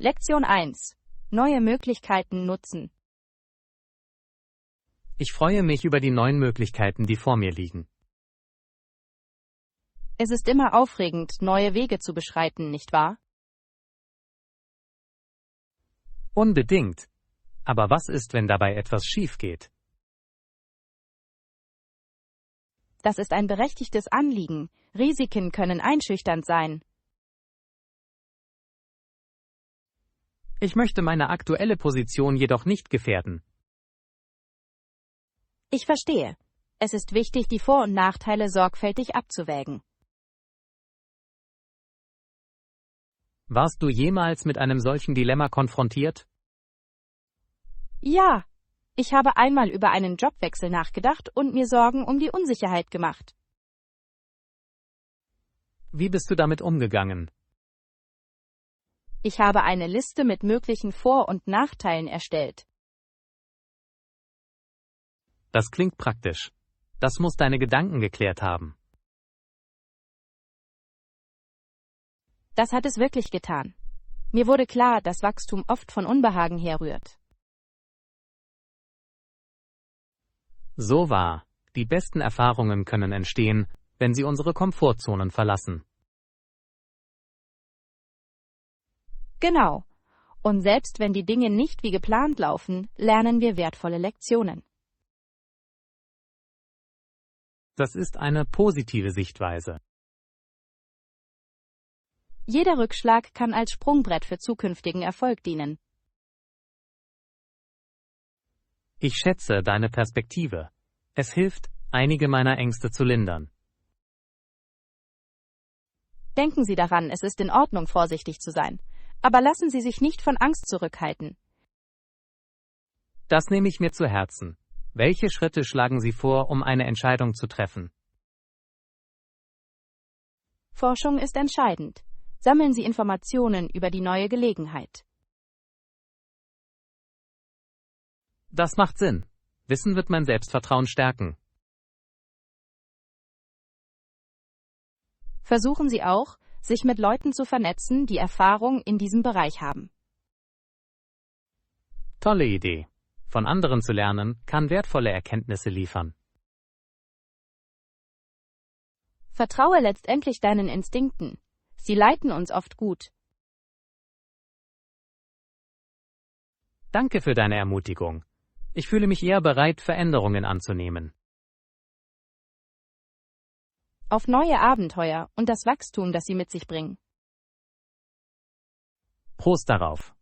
Lektion 1. Neue Möglichkeiten nutzen. Ich freue mich über die neuen Möglichkeiten, die vor mir liegen. Es ist immer aufregend, neue Wege zu beschreiten, nicht wahr? Unbedingt. Aber was ist, wenn dabei etwas schief geht? Das ist ein berechtigtes Anliegen. Risiken können einschüchternd sein. Ich möchte meine aktuelle Position jedoch nicht gefährden. Ich verstehe. Es ist wichtig, die Vor- und Nachteile sorgfältig abzuwägen. Warst du jemals mit einem solchen Dilemma konfrontiert? Ja, ich habe einmal über einen Jobwechsel nachgedacht und mir Sorgen um die Unsicherheit gemacht. Wie bist du damit umgegangen? Ich habe eine Liste mit möglichen Vor- und Nachteilen erstellt. Das klingt praktisch. Das muss deine Gedanken geklärt haben. Das hat es wirklich getan. Mir wurde klar, dass Wachstum oft von Unbehagen herrührt. So wahr. Die besten Erfahrungen können entstehen, wenn sie unsere Komfortzonen verlassen. Genau. Und selbst wenn die Dinge nicht wie geplant laufen, lernen wir wertvolle Lektionen. Das ist eine positive Sichtweise. Jeder Rückschlag kann als Sprungbrett für zukünftigen Erfolg dienen. Ich schätze deine Perspektive. Es hilft, einige meiner Ängste zu lindern. Denken Sie daran, es ist in Ordnung, vorsichtig zu sein. Aber lassen Sie sich nicht von Angst zurückhalten. Das nehme ich mir zu Herzen. Welche Schritte schlagen Sie vor, um eine Entscheidung zu treffen? Forschung ist entscheidend. Sammeln Sie Informationen über die neue Gelegenheit. Das macht Sinn. Wissen wird mein Selbstvertrauen stärken. Versuchen Sie auch, sich mit Leuten zu vernetzen, die Erfahrung in diesem Bereich haben. Tolle Idee. Von anderen zu lernen, kann wertvolle Erkenntnisse liefern. Vertraue letztendlich deinen Instinkten. Sie leiten uns oft gut. Danke für deine Ermutigung. Ich fühle mich eher bereit, Veränderungen anzunehmen. Auf neue Abenteuer und das Wachstum, das sie mit sich bringen. Prost darauf.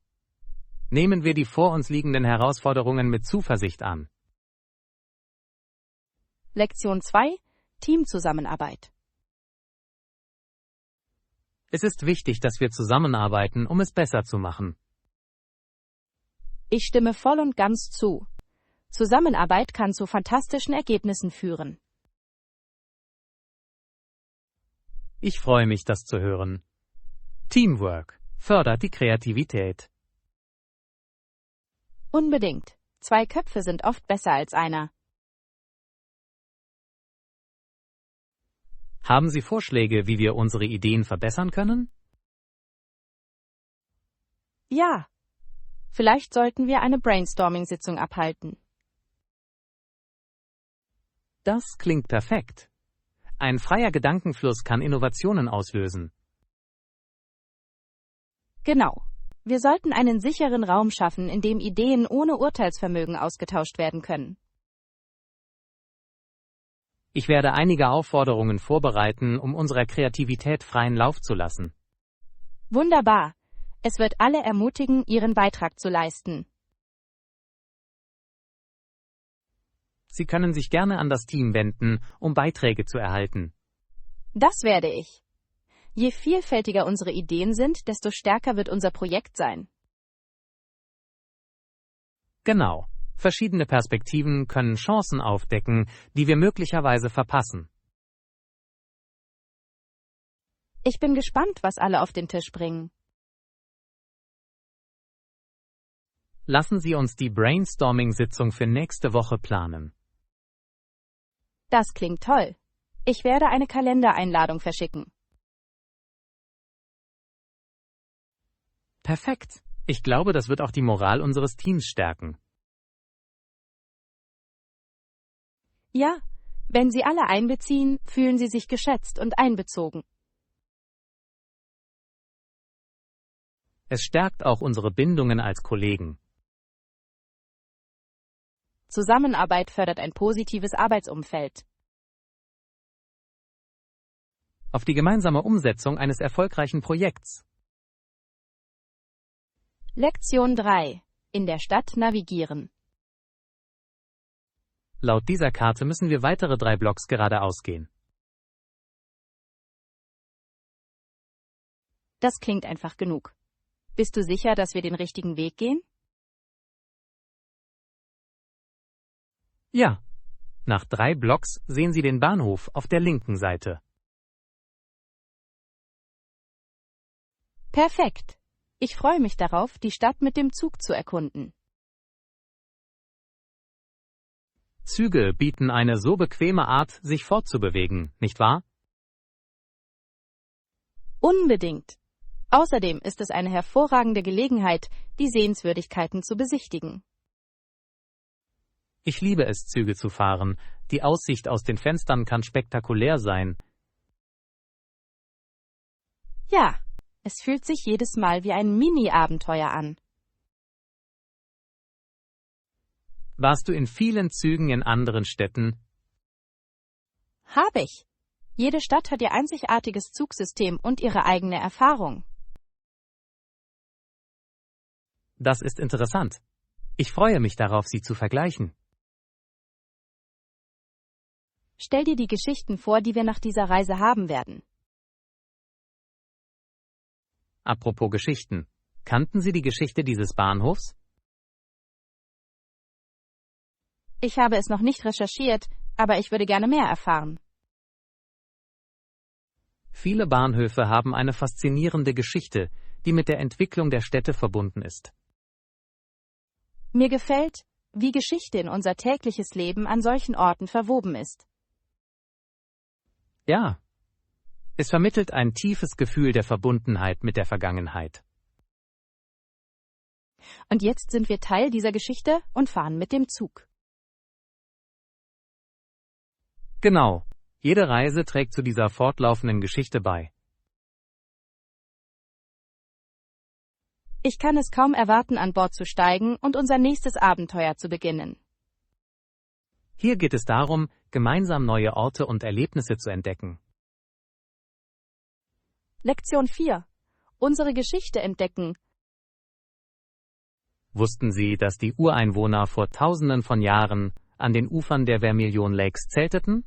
Nehmen wir die vor uns liegenden Herausforderungen mit Zuversicht an. Lektion 2. Teamzusammenarbeit. Es ist wichtig, dass wir zusammenarbeiten, um es besser zu machen. Ich stimme voll und ganz zu. Zusammenarbeit kann zu fantastischen Ergebnissen führen. Ich freue mich, das zu hören. Teamwork fördert die Kreativität. Unbedingt. 2 Köpfe sind oft besser als einer. Haben Sie Vorschläge, wie wir unsere Ideen verbessern können? Ja. Vielleicht sollten wir eine Brainstorming-Sitzung abhalten. Das klingt perfekt. Ein freier Gedankenfluss kann Innovationen auslösen. Genau. Wir sollten einen sicheren Raum schaffen, in dem Ideen ohne Urteilsvermögen ausgetauscht werden können. Ich werde einige Aufforderungen vorbereiten, um unserer Kreativität freien Lauf zu lassen. Wunderbar. Es wird alle ermutigen, ihren Beitrag zu leisten. Sie können sich gerne an das Team wenden, um Beiträge zu erhalten. Das werde ich. Je vielfältiger unsere Ideen sind, desto stärker wird unser Projekt sein. Genau. Verschiedene Perspektiven können Chancen aufdecken, die wir möglicherweise verpassen. Ich bin gespannt, was alle auf den Tisch bringen. Lassen Sie uns die Brainstorming-Sitzung für nächste Woche planen. Das klingt toll. Ich werde eine Kalendereinladung verschicken. Perfekt. Ich glaube, das wird auch die Moral unseres Teams stärken. Ja, wenn Sie alle einbeziehen, fühlen Sie sich geschätzt und einbezogen. Es stärkt auch unsere Bindungen als Kollegen. Zusammenarbeit fördert ein positives Arbeitsumfeld. Auf die gemeinsame Umsetzung eines erfolgreichen Projekts. Lektion 3. In der Stadt navigieren. Laut dieser Karte müssen wir weitere 3 Blocks geradeaus gehen. Das klingt einfach genug. Bist du sicher, dass wir den richtigen Weg gehen? Ja. Nach 3 Blocks sehen Sie den Bahnhof auf der linken Seite. Perfekt. Ich freue mich darauf, die Stadt mit dem Zug zu erkunden. Züge bieten eine so bequeme Art, sich fortzubewegen, nicht wahr? Unbedingt. Außerdem ist es eine hervorragende Gelegenheit, die Sehenswürdigkeiten zu besichtigen. Ich liebe es, Züge zu fahren. Die Aussicht aus den Fenstern kann spektakulär sein. Ja, es fühlt sich jedes Mal wie ein Mini-Abenteuer an. Warst du in vielen Zügen in anderen Städten? Habe ich. Jede Stadt hat ihr einzigartiges Zugsystem und ihre eigene Erfahrung. Das ist interessant. Ich freue mich darauf, sie zu vergleichen. Stell dir die Geschichten vor, die wir nach dieser Reise haben werden. Apropos Geschichten. Kannten Sie die Geschichte dieses Bahnhofs? Ich habe es noch nicht recherchiert, aber ich würde gerne mehr erfahren. Viele Bahnhöfe haben eine faszinierende Geschichte, die mit der Entwicklung der Städte verbunden ist. Mir gefällt, wie Geschichte in unser tägliches Leben an solchen Orten verwoben ist. Ja. Es vermittelt ein tiefes Gefühl der Verbundenheit mit der Vergangenheit. Und jetzt sind wir Teil dieser Geschichte und fahren mit dem Zug. Genau. Jede Reise trägt zu dieser fortlaufenden Geschichte bei. Ich kann es kaum erwarten, an Bord zu steigen und unser nächstes Abenteuer zu beginnen. Hier geht es darum, gemeinsam neue Orte und Erlebnisse zu entdecken. Lektion 4. Unsere Geschichte entdecken. Wussten Sie, dass die Ureinwohner vor Tausenden von Jahren an den Ufern der Vermilion Lakes zelteten?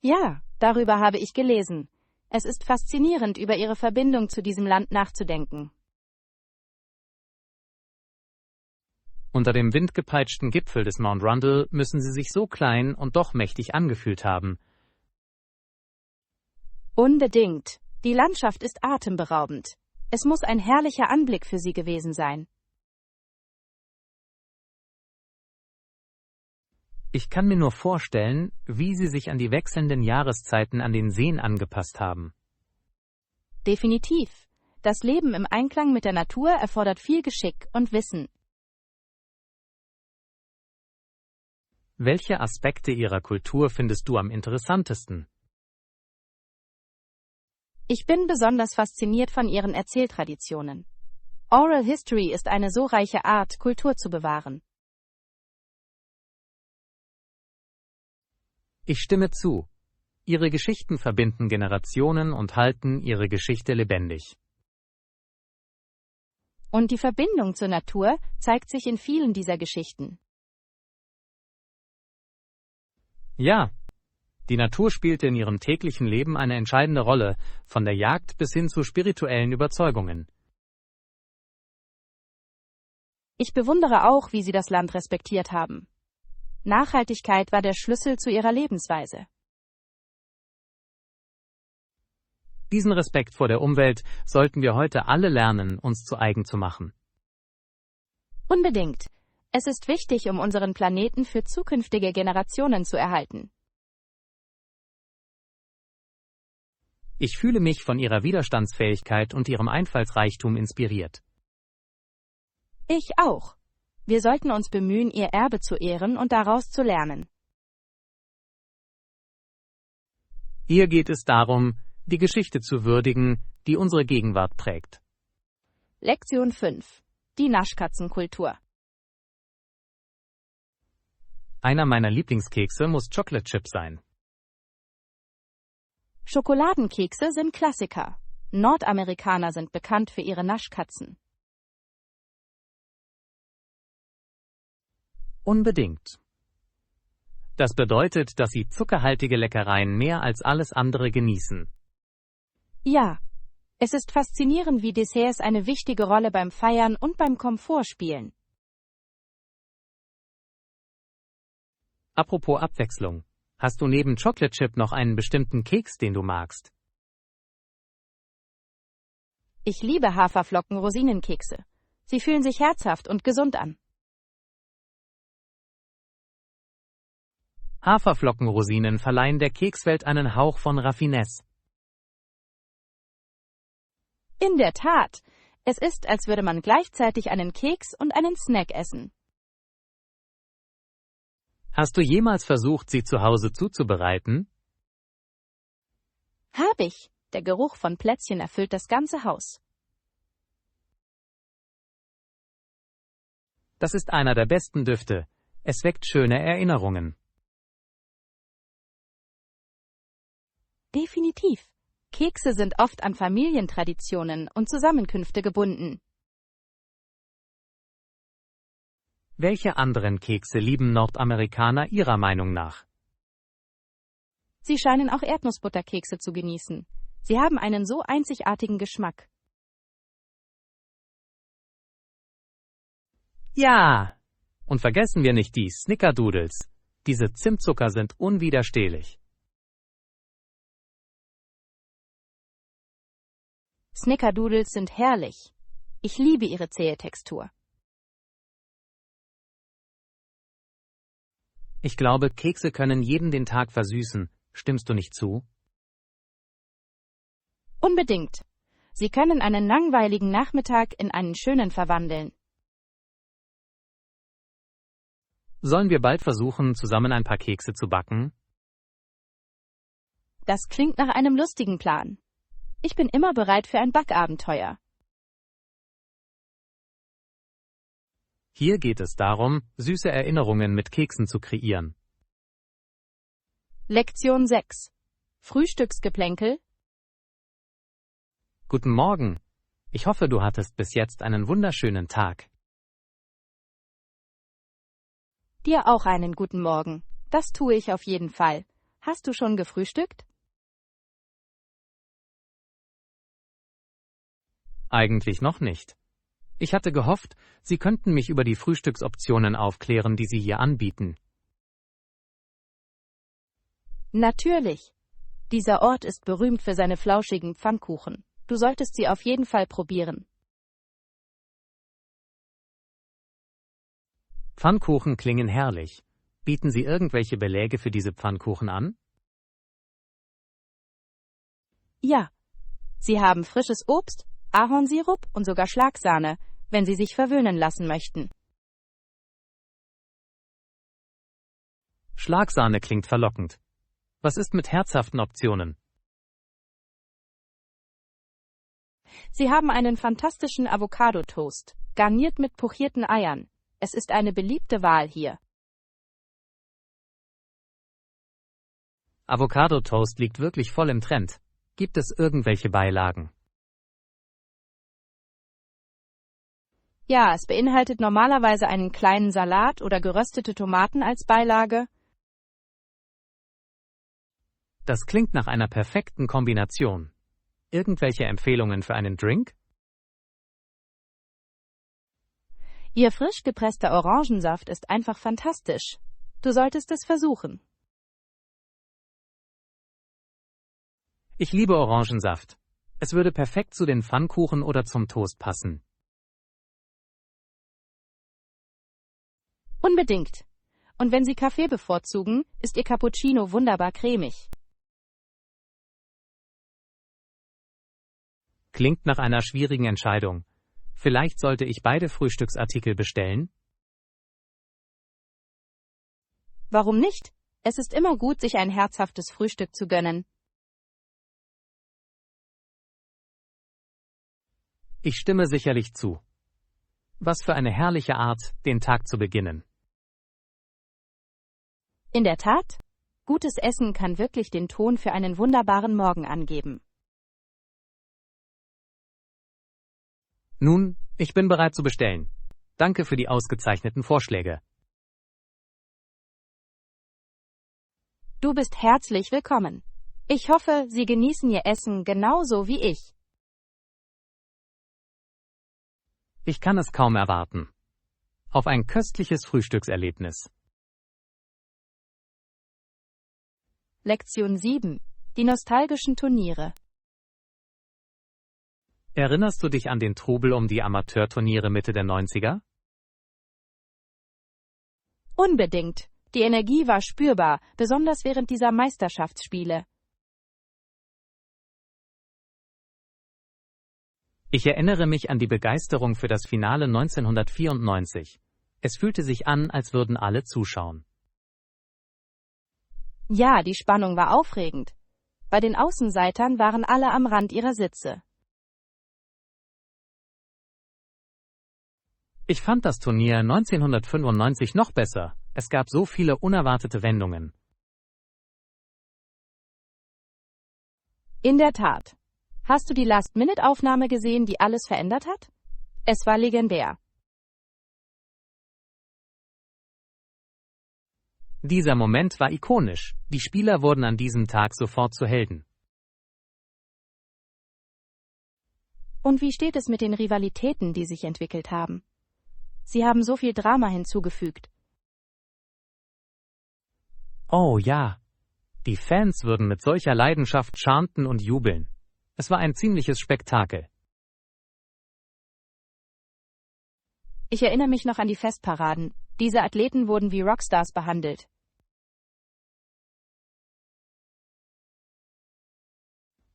Ja, darüber habe ich gelesen. Es ist faszinierend, über ihre Verbindung zu diesem Land nachzudenken. Unter dem windgepeitschten Gipfel des Mount Rundle müssen sie sich so klein und doch mächtig angefühlt haben. Unbedingt. Die Landschaft ist atemberaubend. Es muss ein herrlicher Anblick für sie gewesen sein. Ich kann mir nur vorstellen, wie sie sich an die wechselnden Jahreszeiten an den Seen angepasst haben. Definitiv. Das Leben im Einklang mit der Natur erfordert viel Geschick und Wissen. Welche Aspekte ihrer Kultur findest du am interessantesten? Ich bin besonders fasziniert von ihren Erzähltraditionen. Oral History ist eine so reiche Art, Kultur zu bewahren. Ich stimme zu. Ihre Geschichten verbinden Generationen und halten ihre Geschichte lebendig. Und die Verbindung zur Natur zeigt sich in vielen dieser Geschichten. Ja, die Natur spielte in ihrem täglichen Leben eine entscheidende Rolle, von der Jagd bis hin zu spirituellen Überzeugungen. Ich bewundere auch, wie sie das Land respektiert haben. Nachhaltigkeit war der Schlüssel zu ihrer Lebensweise. Diesen Respekt vor der Umwelt sollten wir heute alle lernen, uns zu eigen zu machen. Unbedingt. Es ist wichtig, um unseren Planeten für zukünftige Generationen zu erhalten. Ich fühle mich von ihrer Widerstandsfähigkeit und ihrem Einfallsreichtum inspiriert. Ich auch. Wir sollten uns bemühen, ihr Erbe zu ehren und daraus zu lernen. Hier geht es darum, die Geschichte zu würdigen, die unsere Gegenwart prägt. Lektion 5. Die Naschkatzenkultur. Einer meiner Lieblingskekse muss Chocolate Chip sein. Schokoladenkekse sind Klassiker. Nordamerikaner sind bekannt für ihre Naschkatzen. Unbedingt. Das bedeutet, dass sie zuckerhaltige Leckereien mehr als alles andere genießen. Ja, es ist faszinierend, wie Desserts eine wichtige Rolle beim Feiern und beim Komfort spielen. Apropos Abwechslung. Hast du neben Chocolate Chip noch einen bestimmten Keks, den du magst? Ich liebe Haferflocken-Rosinenkekse. Sie fühlen sich herzhaft und gesund an. Haferflockenrosinen verleihen der Kekswelt einen Hauch von Raffinesse. In der Tat, es ist, als würde man gleichzeitig einen Keks und einen Snack essen. Hast du jemals versucht, sie zu Hause zuzubereiten? Hab ich. Der Geruch von Plätzchen erfüllt das ganze Haus. Das ist einer der besten Düfte. Es weckt schöne Erinnerungen. Definitiv. Kekse sind oft an Familientraditionen und Zusammenkünfte gebunden. Welche anderen Kekse lieben Nordamerikaner Ihrer Meinung nach? Sie scheinen auch Erdnussbutterkekse zu genießen. Sie haben einen so einzigartigen Geschmack. Ja! Und vergessen wir nicht die Snickerdoodles. Diese Zimtzucker sind unwiderstehlich. Snickerdoodles sind herrlich. Ich liebe ihre zähe Textur. Ich glaube, Kekse können jeden den Tag versüßen. Stimmst du nicht zu? Unbedingt. Sie können einen langweiligen Nachmittag in einen schönen verwandeln. Sollen wir bald versuchen, zusammen ein paar Kekse zu backen? Das klingt nach einem lustigen Plan. Ich bin immer bereit für ein Backabenteuer. Hier geht es darum, süße Erinnerungen mit Keksen zu kreieren. Lektion 6. Frühstücksgeplänkel. Guten Morgen. Ich hoffe, du hattest bis jetzt einen wunderschönen Tag. Dir auch einen guten Morgen. Das tue ich auf jeden Fall. Hast du schon gefrühstückt? Eigentlich noch nicht. Ich hatte gehofft, Sie könnten mich über die Frühstücksoptionen aufklären, die Sie hier anbieten. Natürlich. Dieser Ort ist berühmt für seine flauschigen Pfannkuchen. Du solltest sie auf jeden Fall probieren. Pfannkuchen klingen herrlich. Bieten Sie irgendwelche Beläge für diese Pfannkuchen an? Ja. Sie haben frisches Obst, Ahornsirup und sogar Schlagsahne, wenn Sie sich verwöhnen lassen möchten. Schlagsahne klingt verlockend. Was ist mit herzhaften Optionen? Sie haben einen fantastischen Avocado-Toast, garniert mit pochierten Eiern. Es ist eine beliebte Wahl hier. Avocado-Toast liegt wirklich voll im Trend. Gibt es irgendwelche Beilagen? Ja, es beinhaltet normalerweise einen kleinen Salat oder geröstete Tomaten als Beilage. Das klingt nach einer perfekten Kombination. Irgendwelche Empfehlungen für einen Drink? Ihr frisch gepresster Orangensaft ist einfach fantastisch. Du solltest es versuchen. Ich liebe Orangensaft. Es würde perfekt zu den Pfannkuchen oder zum Toast passen. Unbedingt. Und wenn Sie Kaffee bevorzugen, ist Ihr Cappuccino wunderbar cremig. Klingt nach einer schwierigen Entscheidung. Vielleicht sollte ich beide Frühstücksartikel bestellen? Warum nicht? Es ist immer gut, sich ein herzhaftes Frühstück zu gönnen. Ich stimme sicherlich zu. Was für eine herrliche Art, den Tag zu beginnen. In der Tat, gutes Essen kann wirklich den Ton für einen wunderbaren Morgen angeben. Nun, ich bin bereit zu bestellen. Danke für die ausgezeichneten Vorschläge. Du bist herzlich willkommen. Ich hoffe, Sie genießen Ihr Essen genauso wie ich. Ich kann es kaum erwarten. Auf ein köstliches Frühstückserlebnis. Lektion 7. Die nostalgischen Turniere. Erinnerst du dich an den Trubel um die Amateurturniere Mitte der 90er? Unbedingt. Die Energie war spürbar, besonders während dieser Meisterschaftsspiele. Ich erinnere mich an die Begeisterung für das Finale 1994. Es fühlte sich an, als würden alle zuschauen. Ja, die Spannung war aufregend. Bei den Außenseitern waren alle am Rand ihrer Sitze. Ich fand das Turnier 1995 noch besser. Es gab so viele unerwartete Wendungen. In der Tat. Hast du die Last-Minute-Aufnahme gesehen, die alles verändert hat? Es war legendär. Dieser Moment war ikonisch. Die Spieler wurden an diesem Tag sofort zu Helden. Und wie steht es mit den Rivalitäten, die sich entwickelt haben? Sie haben so viel Drama hinzugefügt. Oh ja. Die Fans würden mit solcher Leidenschaft chanten und jubeln. Es war ein ziemliches Spektakel. Ich erinnere mich noch an die Festparaden. Diese Athleten wurden wie Rockstars behandelt.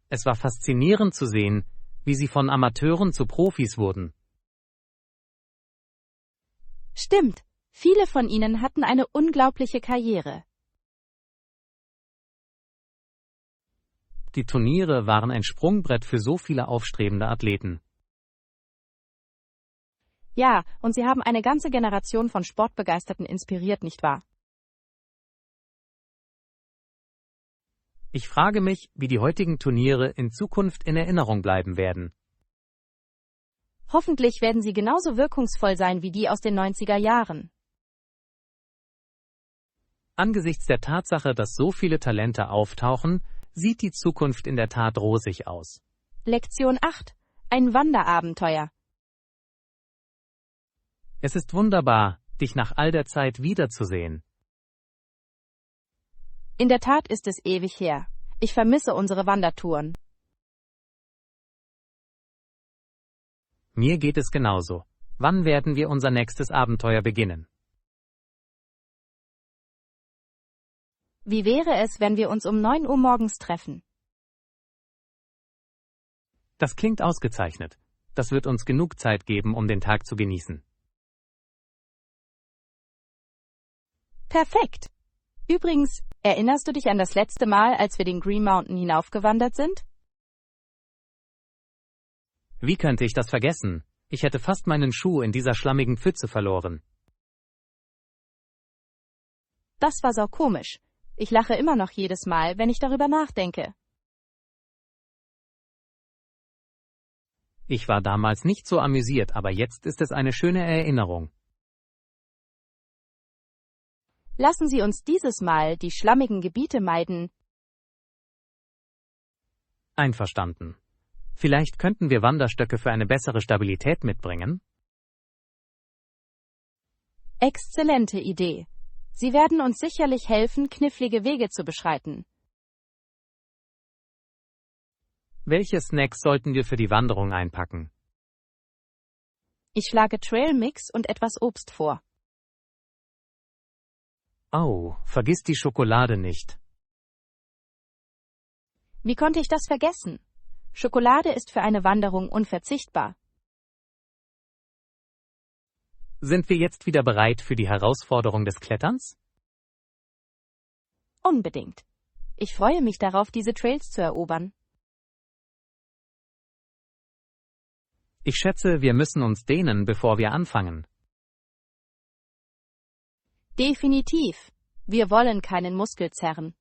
Es war faszinierend zu sehen, wie sie von Amateuren zu Profis wurden. Stimmt, viele von ihnen hatten eine unglaubliche Karriere. Die Turniere waren ein Sprungbrett für so viele aufstrebende Athleten. Ja, und sie haben eine ganze Generation von Sportbegeisterten inspiriert, nicht wahr? Ich frage mich, wie die heutigen Turniere in Zukunft in Erinnerung bleiben werden. Hoffentlich werden sie genauso wirkungsvoll sein wie die aus den 90er Jahren. Angesichts der Tatsache, dass so viele Talente auftauchen, sieht die Zukunft in der Tat rosig aus. Lektion 8. Ein Wanderabenteuer. Es ist wunderbar, dich nach all der Zeit wiederzusehen. In der Tat ist es ewig her. Ich vermisse unsere Wandertouren. Mir geht es genauso. Wann werden wir unser nächstes Abenteuer beginnen? Wie wäre es, wenn wir uns um 9 Uhr morgens treffen? Das klingt ausgezeichnet. Das wird uns genug Zeit geben, um den Tag zu genießen. Perfekt. Übrigens, erinnerst du dich an das letzte Mal, als wir den Green Mountain hinaufgewandert sind? Wie könnte ich das vergessen? Ich hätte fast meinen Schuh in dieser schlammigen Pfütze verloren. Das war saukomisch. Ich lache immer noch jedes Mal, wenn ich darüber nachdenke. Ich war damals nicht so amüsiert, aber jetzt ist es eine schöne Erinnerung. Lassen Sie uns dieses Mal die schlammigen Gebiete meiden. Einverstanden. Vielleicht könnten wir Wanderstöcke für eine bessere Stabilität mitbringen? Exzellente Idee. Sie werden uns sicherlich helfen, knifflige Wege zu beschreiten. Welche Snacks sollten wir für die Wanderung einpacken? Ich schlage Trailmix und etwas Obst vor. Oh, vergiss die Schokolade nicht. Wie konnte ich das vergessen? Schokolade ist für eine Wanderung unverzichtbar. Sind wir jetzt wieder bereit für die Herausforderung des Kletterns? Unbedingt. Ich freue mich darauf, diese Trails zu erobern. Ich schätze, wir müssen uns dehnen, bevor wir anfangen. Definitiv. Wir wollen keinen Muskel zerren.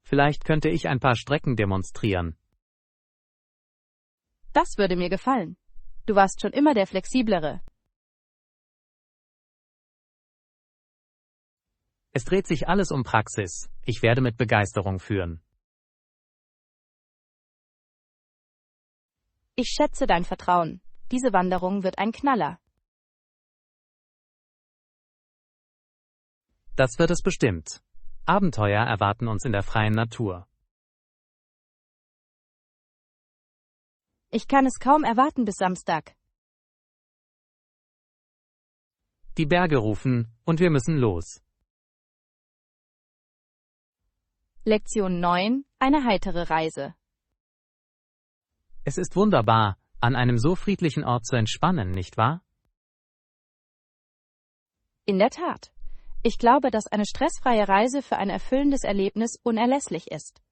Vielleicht könnte ich ein paar Strecken demonstrieren. Das würde mir gefallen. Du warst schon immer der Flexiblere. Es dreht sich alles um Praxis. Ich werde mit Begeisterung führen. Ich schätze dein Vertrauen. Diese Wanderung wird ein Knaller. Das wird es bestimmt. Abenteuer erwarten uns in der freien Natur. Ich kann es kaum erwarten bis Samstag. Die Berge rufen, und wir müssen los. Lektion 9. Eine heitere Reise. Es ist wunderbar, an einem so friedlichen Ort zu entspannen, nicht wahr? In der Tat. Ich glaube, dass eine stressfreie Reise für ein erfüllendes Erlebnis unerlässlich ist.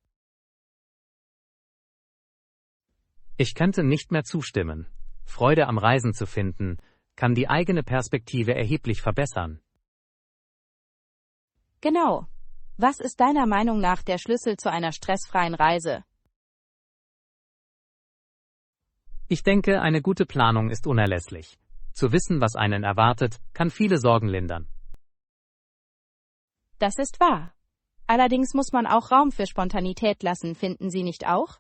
Ich könnte nicht mehr zustimmen. Freude am Reisen zu finden, kann die eigene Perspektive erheblich verbessern. Genau. Was ist deiner Meinung nach der Schlüssel zu einer stressfreien Reise? Ich denke, eine gute Planung ist unerlässlich. Zu wissen, was einen erwartet, kann viele Sorgen lindern. Das ist wahr. Allerdings muss man auch Raum für Spontanität lassen, finden Sie nicht auch?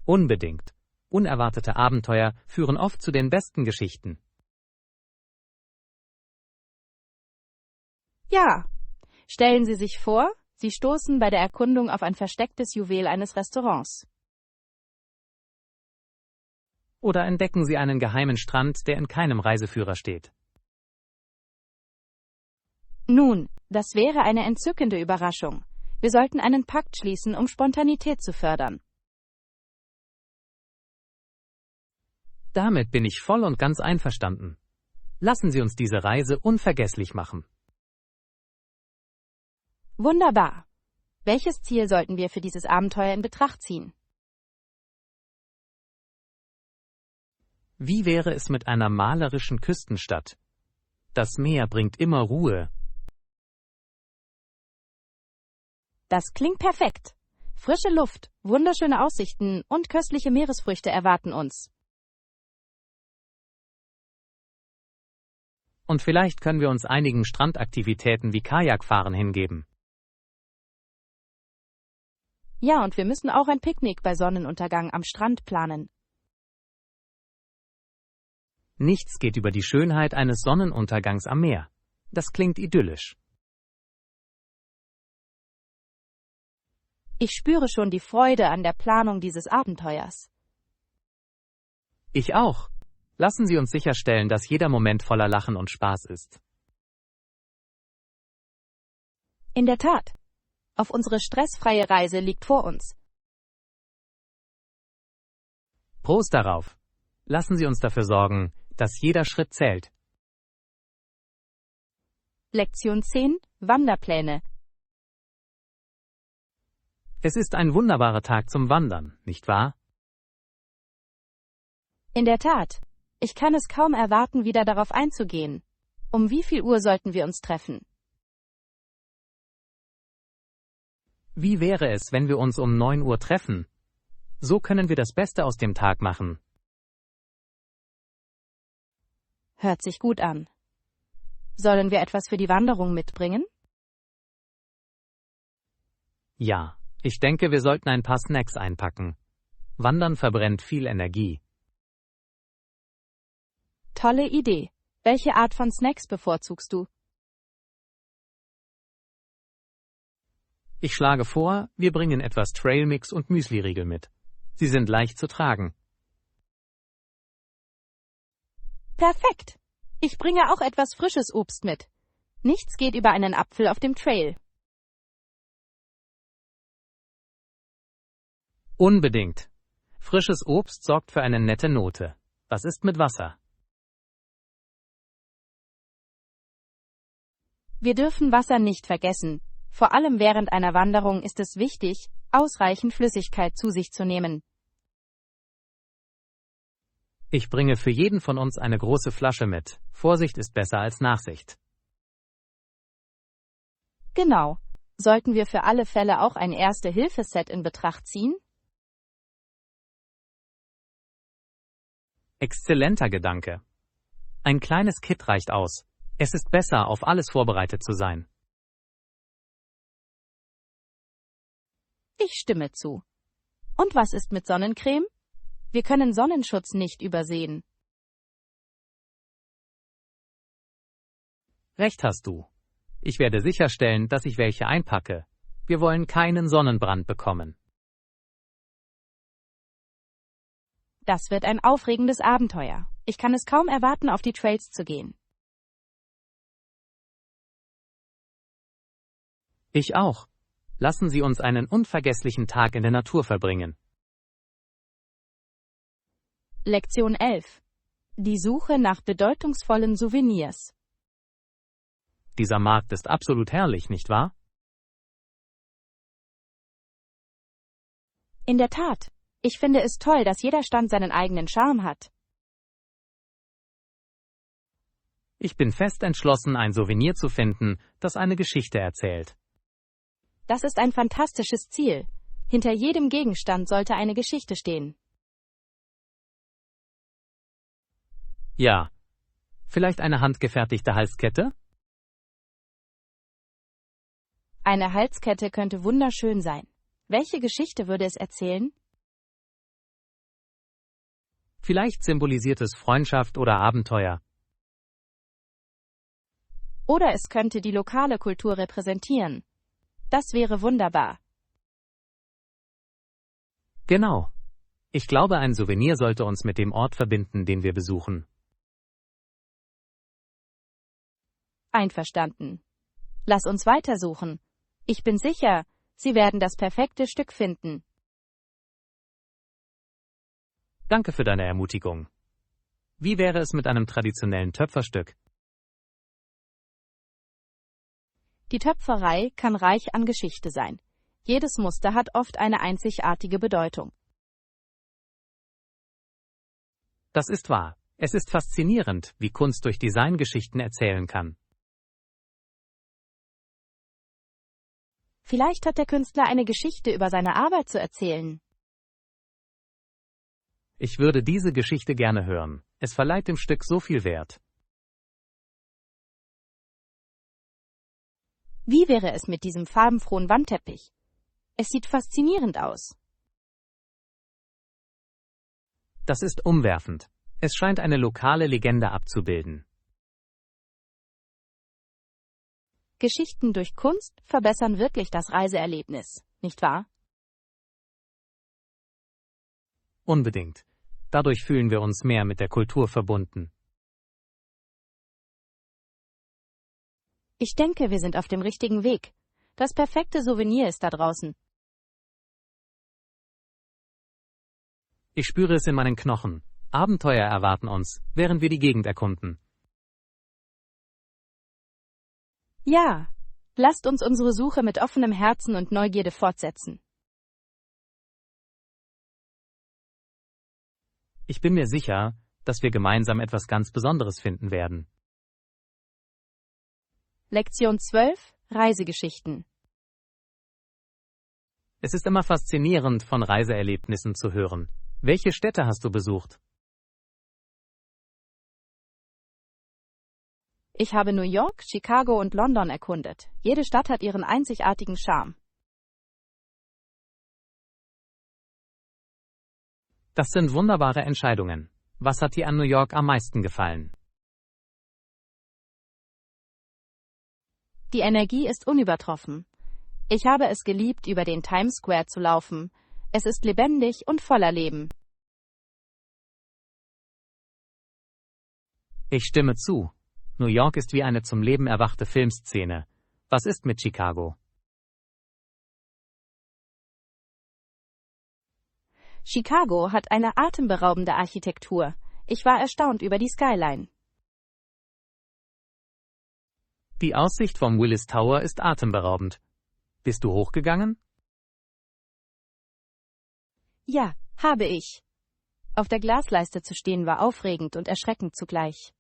Unbedingt. Unerwartete Abenteuer führen oft zu den besten Geschichten. Ja. Stellen Sie sich vor, Sie stoßen bei der Erkundung auf ein verstecktes Juwel eines Restaurants. Oder entdecken Sie einen geheimen Strand, der in keinem Reiseführer steht. Nun, das wäre eine entzückende Überraschung. Wir sollten einen Pakt schließen, um Spontanität zu fördern. Damit bin ich voll und ganz einverstanden. Lassen Sie uns diese Reise unvergesslich machen. Wunderbar. Welches Ziel sollten wir für dieses Abenteuer in Betracht ziehen? Wie wäre es mit einer malerischen Küstenstadt? Das Meer bringt immer Ruhe. Das klingt perfekt. Frische Luft, wunderschöne Aussichten und köstliche Meeresfrüchte erwarten uns. Und vielleicht können wir uns einigen Strandaktivitäten wie Kajakfahren hingeben. Ja, und wir müssen auch ein Picknick bei Sonnenuntergang am Strand planen. Nichts geht über die Schönheit eines Sonnenuntergangs am Meer. Das klingt idyllisch. Ich spüre schon die Freude an der Planung dieses Abenteuers. Ich auch. Lassen Sie uns sicherstellen, dass jeder Moment voller Lachen und Spaß ist. In der Tat. Auf unsere stressfreie Reise liegt vor uns. Prost darauf. Lassen Sie uns dafür sorgen, dass jeder Schritt zählt. Lektion 10. Wanderpläne. Es ist ein wunderbarer Tag zum Wandern, nicht wahr? In der Tat. Ich kann es kaum erwarten, wieder darauf einzugehen. Um wie viel Uhr sollten wir uns treffen? Wie wäre es, wenn wir uns um 9 Uhr treffen? So können wir das Beste aus dem Tag machen. Hört sich gut an. Sollen wir etwas für die Wanderung mitbringen? Ja, ich denke, wir sollten ein paar Snacks einpacken. Wandern verbrennt viel Energie. Tolle Idee. Welche Art von Snacks bevorzugst du? Ich schlage vor, wir bringen etwas Trailmix und Müsliriegel mit. Sie sind leicht zu tragen. Perfekt. Ich bringe auch etwas frisches Obst mit. Nichts geht über einen Apfel auf dem Trail. Unbedingt. Frisches Obst sorgt für eine nette Note. Was ist mit Wasser? Wir dürfen Wasser nicht vergessen. Vor allem während einer Wanderung ist es wichtig, ausreichend Flüssigkeit zu sich zu nehmen. Ich bringe für jeden von uns eine große Flasche mit. Vorsicht ist besser als Nachsicht. Genau. Sollten wir für alle Fälle auch ein Erste-Hilfe-Set in Betracht ziehen? Exzellenter Gedanke. Ein kleines Kit reicht aus. Es ist besser, auf alles vorbereitet zu sein. Ich stimme zu. Und was ist mit Sonnencreme? Wir können Sonnenschutz nicht übersehen. Recht hast du. Ich werde sicherstellen, dass ich welche einpacke. Wir wollen keinen Sonnenbrand bekommen. Das wird ein aufregendes Abenteuer. Ich kann es kaum erwarten, auf die Trails zu gehen. Ich auch. Lassen Sie uns einen unvergesslichen Tag in der Natur verbringen. Lektion 11. Die Suche nach bedeutungsvollen Souvenirs. Dieser Markt ist absolut herrlich, nicht wahr? In der Tat. Ich finde es toll, dass jeder Stand seinen eigenen Charme hat. Ich bin fest entschlossen, ein Souvenir zu finden, das eine Geschichte erzählt. Das ist ein fantastisches Ziel. Hinter jedem Gegenstand sollte eine Geschichte stehen. Ja. Vielleicht eine handgefertigte Halskette? Eine Halskette könnte wunderschön sein. Welche Geschichte würde es erzählen? Vielleicht symbolisiert es Freundschaft oder Abenteuer. Oder es könnte die lokale Kultur repräsentieren. Das wäre wunderbar. Genau. Ich glaube, ein Souvenir sollte uns mit dem Ort verbinden, den wir besuchen. Einverstanden. Lass uns weitersuchen. Ich bin sicher, Sie werden das perfekte Stück finden. Danke für deine Ermutigung. Wie wäre es mit einem traditionellen Töpferstück? Die Töpferei kann reich an Geschichte sein. Jedes Muster hat oft eine einzigartige Bedeutung. Das ist wahr. Es ist faszinierend, wie Kunst durch Design Geschichten erzählen kann. Vielleicht hat der Künstler eine Geschichte über seine Arbeit zu erzählen. Ich würde diese Geschichte gerne hören. Es verleiht dem Stück so viel Wert. Wie wäre es mit diesem farbenfrohen Wandteppich? Es sieht faszinierend aus. Das ist umwerfend. Es scheint eine lokale Legende abzubilden. Geschichten durch Kunst verbessern wirklich das Reiseerlebnis, nicht wahr? Unbedingt. Dadurch fühlen wir uns mehr mit der Kultur verbunden. Ich denke, wir sind auf dem richtigen Weg. Das perfekte Souvenir ist da draußen. Ich spüre es in meinen Knochen. Abenteuer erwarten uns, während wir die Gegend erkunden. Ja, lasst uns unsere Suche mit offenem Herzen und Neugierde fortsetzen. Ich bin mir sicher, dass wir gemeinsam etwas ganz Besonderes finden werden. Lektion 12. Reisegeschichten. Es ist immer faszinierend, von Reiseerlebnissen zu hören. Welche Städte hast du besucht? Ich habe New York, Chicago und London erkundet. Jede Stadt hat ihren einzigartigen Charme. Das sind wunderbare Entscheidungen. Was hat dir an New York am meisten gefallen? Die Energie ist unübertroffen. Ich habe es geliebt, über den Times Square zu laufen. Es ist lebendig und voller Leben. Ich stimme zu. New York ist wie eine zum Leben erwachte Filmszene. Was ist mit Chicago? Chicago hat eine atemberaubende Architektur. Ich war erstaunt über die Skyline. Die Aussicht vom Willis Tower ist atemberaubend. Bist du hochgegangen? Ja, habe ich. Auf der Glasleiste zu stehen war aufregend und erschreckend zugleich.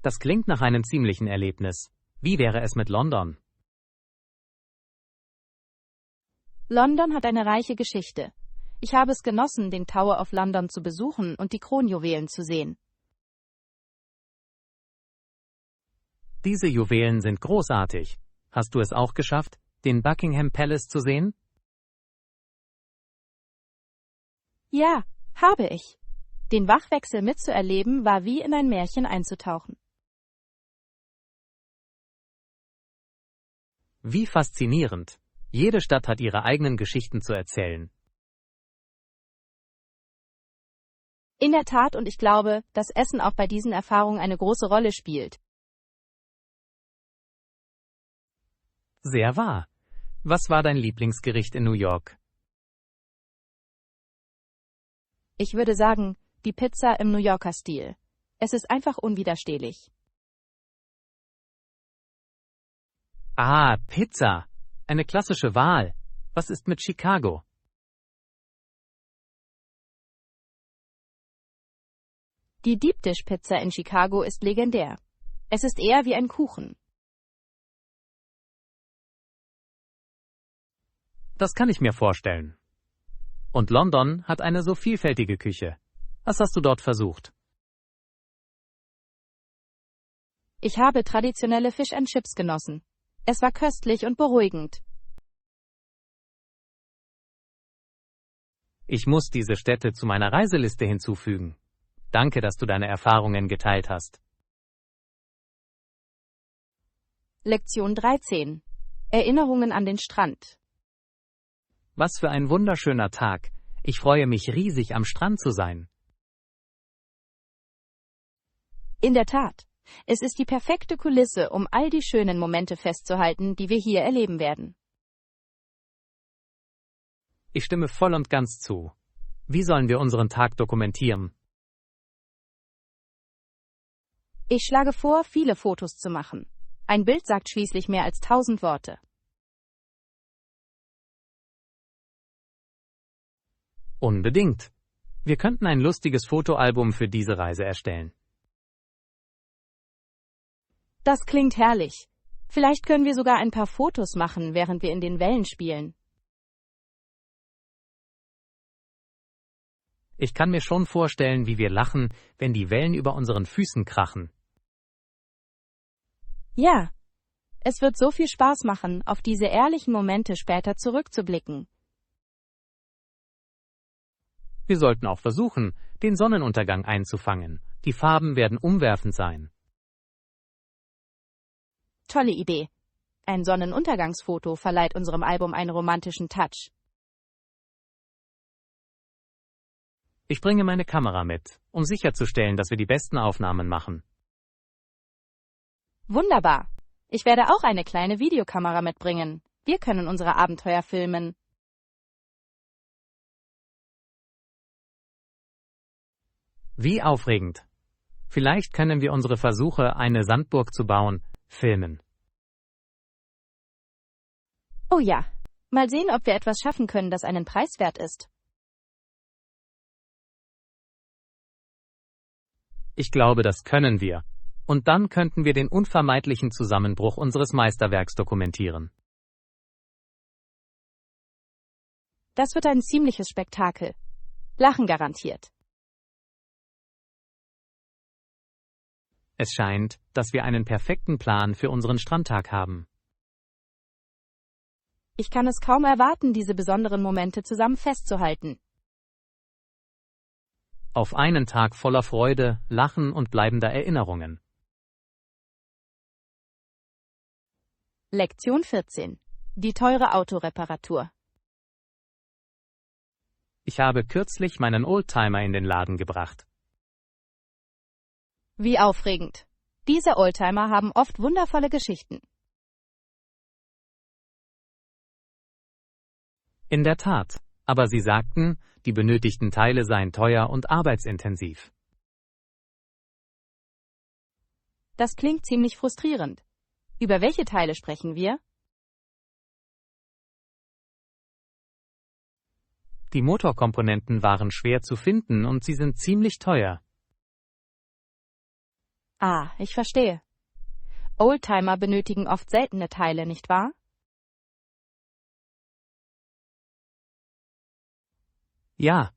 Das klingt nach einem ziemlichen Erlebnis. Wie wäre es mit London? London hat eine reiche Geschichte. Ich habe es genossen, den Tower of London zu besuchen und die Kronjuwelen zu sehen. Diese Juwelen sind großartig. Hast du es auch geschafft, den Buckingham Palace zu sehen? Ja, habe ich. Den Wachwechsel mitzuerleben war wie in ein Märchen einzutauchen. Wie faszinierend. Jede Stadt hat ihre eigenen Geschichten zu erzählen. In der Tat, und ich glaube, dass Essen auch bei diesen Erfahrungen eine große Rolle spielt. Sehr wahr. Was war dein Lieblingsgericht in New York? Ich würde sagen, die Pizza im New Yorker Stil. Es ist einfach unwiderstehlich. Ah, Pizza. Eine klassische Wahl. Was ist mit Chicago? Die Deep Dish Pizza in Chicago ist legendär. Es ist eher wie ein Kuchen. Das kann ich mir vorstellen. Und London hat eine so vielfältige Küche. Was hast du dort versucht? Ich habe traditionelle Fish and Chips genossen. Es war köstlich und beruhigend. Ich muss diese Städte zu meiner Reiseliste hinzufügen. Danke, dass du deine Erfahrungen geteilt hast. Lektion 13. Erinnerungen an den Strand. Was für ein wunderschöner Tag. Ich freue mich riesig, am Strand zu sein. In der Tat. Es ist die perfekte Kulisse, um all die schönen Momente festzuhalten, die wir hier erleben werden. Ich stimme voll und ganz zu. Wie sollen wir unseren Tag dokumentieren? Ich schlage vor, viele Fotos zu machen. Ein Bild sagt schließlich mehr als 1000 Worte. Unbedingt. Wir könnten ein lustiges Fotoalbum für diese Reise erstellen. Das klingt herrlich. Vielleicht können wir sogar ein paar Fotos machen, während wir in den Wellen spielen. Ich kann mir schon vorstellen, wie wir lachen, wenn die Wellen über unseren Füßen krachen. Ja. Es wird so viel Spaß machen, auf diese ehrlichen Momente später zurückzublicken. Wir sollten auch versuchen, den Sonnenuntergang einzufangen. Die Farben werden umwerfend sein. Tolle Idee. Ein Sonnenuntergangsfoto verleiht unserem Album einen romantischen Touch. Ich bringe meine Kamera mit, um sicherzustellen, dass wir die besten Aufnahmen machen. Wunderbar. Ich werde auch eine kleine Videokamera mitbringen. Wir können unsere Abenteuer filmen. Wie aufregend. Vielleicht können wir unsere Versuche, eine Sandburg zu bauen, filmen. Oh ja. Mal sehen, ob wir etwas schaffen können, das einen Preis wert ist. Ich glaube, das können wir. Und dann könnten wir den unvermeidlichen Zusammenbruch unseres Meisterwerks dokumentieren. Das wird ein ziemliches Spektakel. Lachen garantiert. Es scheint, dass wir einen perfekten Plan für unseren Strandtag haben. Ich kann es kaum erwarten, diese besonderen Momente zusammen festzuhalten. Auf einen Tag voller Freude, Lachen und bleibender Erinnerungen. Lektion 14. Die teure Autoreparatur. Ich habe kürzlich meinen Oldtimer in den Laden gebracht. Wie aufregend. Diese Oldtimer haben oft wundervolle Geschichten. In der Tat, aber Sie sagten, die benötigten Teile seien teuer und arbeitsintensiv. Das klingt ziemlich frustrierend. Über welche Teile sprechen wir? Die Motorkomponenten waren schwer zu finden und sie sind ziemlich teuer. Ah, ich verstehe. Oldtimer benötigen oft seltene Teile, nicht wahr? Ja.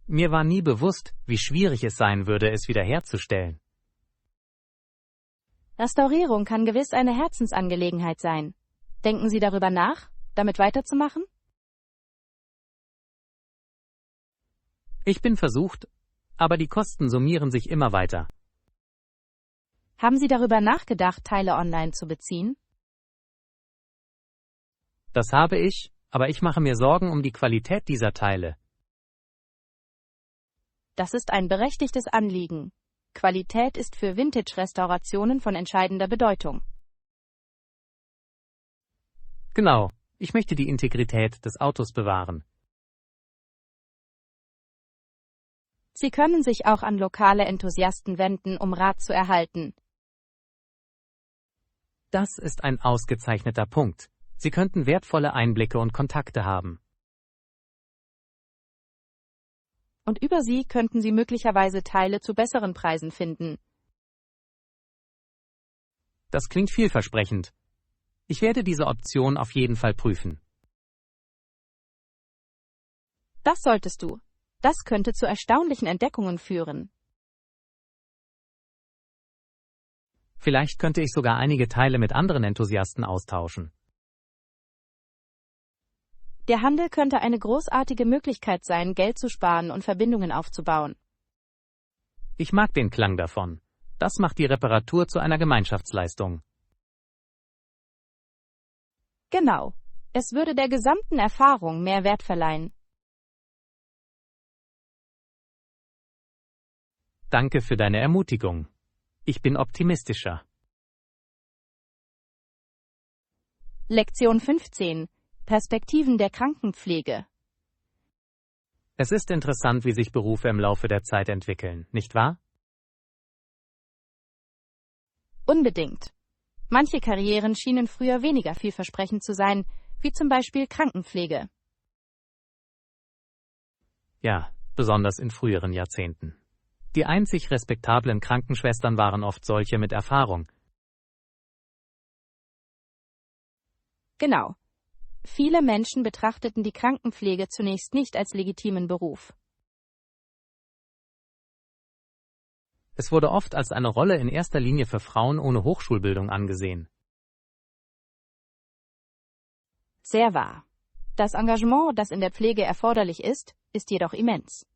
Mir war nie bewusst, wie schwierig es sein würde, es wiederherzustellen. Restaurierung kann gewiss eine Herzensangelegenheit sein. Denken Sie darüber nach, damit weiterzumachen? Ich bin versucht, aber die Kosten summieren sich immer weiter. Haben Sie darüber nachgedacht, Teile online zu beziehen? Das habe ich, aber ich mache mir Sorgen um die Qualität dieser Teile. Das ist ein berechtigtes Anliegen. Qualität ist für Vintage-Restaurationen von entscheidender Bedeutung. Genau, ich möchte die Integrität des Autos bewahren. Sie können sich auch an lokale Enthusiasten wenden, um Rat zu erhalten. Das ist ein ausgezeichneter Punkt. Sie könnten wertvolle Einblicke und Kontakte haben. Und über sie könnten Sie möglicherweise Teile zu besseren Preisen finden. Das klingt vielversprechend. Ich werde diese Option auf jeden Fall prüfen. Das solltest du. Das könnte zu erstaunlichen Entdeckungen führen. Vielleicht könnte ich sogar einige Teile mit anderen Enthusiasten austauschen. Der Handel könnte eine großartige Möglichkeit sein, Geld zu sparen und Verbindungen aufzubauen. Ich mag den Klang davon. Das macht die Reparatur zu einer Gemeinschaftsleistung. Genau. Es würde der gesamten Erfahrung mehr Wert verleihen. Danke für deine Ermutigung. Ich bin optimistischer. Lektion 15. Perspektiven der Krankenpflege. Es ist interessant, wie sich Berufe im Laufe der Zeit entwickeln, nicht wahr? Unbedingt. Manche Karrieren schienen früher weniger vielversprechend zu sein, wie zum Beispiel Krankenpflege. Ja, besonders in früheren Jahrzehnten. Die einzig respektablen Krankenschwestern waren oft solche mit Erfahrung. Genau. Viele Menschen betrachteten die Krankenpflege zunächst nicht als legitimen Beruf. Es wurde oft als eine Rolle in erster Linie für Frauen ohne Hochschulbildung angesehen. Sehr wahr. Das Engagement, das in der Pflege erforderlich ist jedoch immens.